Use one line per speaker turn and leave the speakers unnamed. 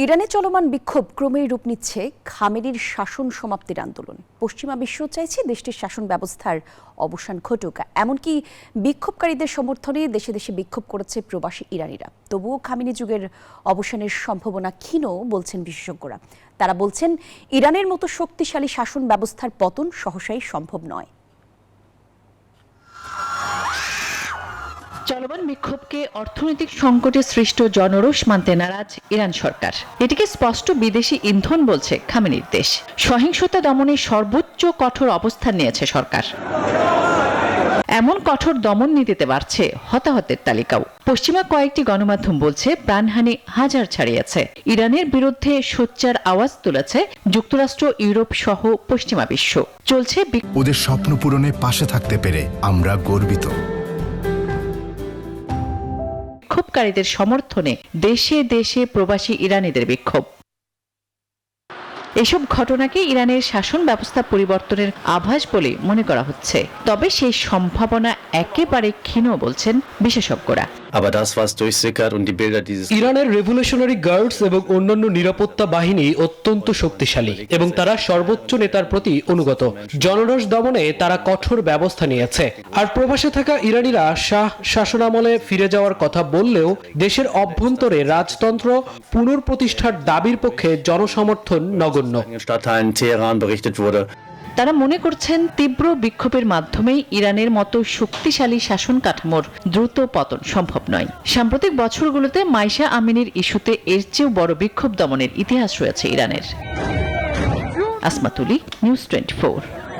ইরানে চলমান বিক্ষোভ ক্রমেই রূপ নিচ্ছে খামেনির শাসন সমাপ্তির আন্দোলন। পশ্চিমা বিশ্ব চাইছে দেশটির শাসন ব্যবস্থার অবসান ঘটুক। এমনকি বিক্ষোভকারীদের সমর্থনে দেশে দেশে বিক্ষোভ করেছে প্রবাসী ইরানিরা। তবুও খামেনি যুগের অবসানের সম্ভাবনা ক্ষীণ বলছেন বিশেষজ্ঞরা। তারা বলছেন, ইরানের মতো শক্তিশালী শাসন ব্যবস্থার পতন সহসাই সম্ভব নয়।
চলমান বিক্ষোভকে অর্থনৈতিক সংকটে সৃষ্ট জনরোষ মানতে নারাজ ইরান সরকার। এটিকে স্পষ্ট বিদেশি ইন্ধন বলছে খামেনির দেশ। সহিংসতা দমনে সর্বোচ্চ কঠোর অবস্থান নিয়েছে সরকার। এমন কঠোর দমন নীতিতে বাড়ছে হতাহতের তালিকাও। পশ্চিমা কয়েকটি গণমাধ্যম বলছে প্রাণহানি হাজার ছাড়িয়েছে। ইরানের বিরুদ্ধে সোচ্চার আওয়াজ তুলেছে যুক্তরাষ্ট্র, ইউরোপ সহ পশ্চিমা বিশ্ব। চলছে
ওদের স্বপ্ন পূরণে পাশে থাকতে পেরে আমরা গর্বিত।
বিক্ষোভকারীদের সমর্থনে দেশে দেশে প্রবাসী ইরানিদের বিক্ষোভ। এসব ঘটনাকে ইরানের শাসন ব্যবস্থা পরিবর্তনের আভাস বলে মনে করা হচ্ছে। তবে সেই সম্ভাবনা একেবারে ক্ষীণ বলছেন বিশেষজ্ঞরা।
ইরানের রেভলিউশনারি গার্ডস এবং অন্যান্য নিরাপত্তা বাহিনী অত্যন্ত শক্তিশালী এবং তারা সর্বোচ্চ নেতার প্রতি অনুগত। জনরোষ দমনে তারা কঠোর ব্যবস্থা নিয়েছে। আর প্রবাসে থাকা ইরানিরা শাহ শাসনামলে ফিরে যাওয়ার কথা বললেও দেশের অভ্যন্তরে রাজতন্ত্র পুনঃপ্রতিষ্ঠার দাবির পক্ষে জনসমর্থন নগণ্য।
তারা মনে করছেন তীব্র বিক্ষোভের মাধ্যমেই ইরানের মতো শক্তিশালী শাসন কাঠামোর দ্রুত পতন সম্ভব নয়। সাম্প্রতিক বছরগুলোতে মাইশা আমিনির ইস্যুতে এর চেয়েও বড় বিক্ষোভ দমনের ইতিহাস রয়েছে ইরানের। আসমা তুলি, নিউজ 24।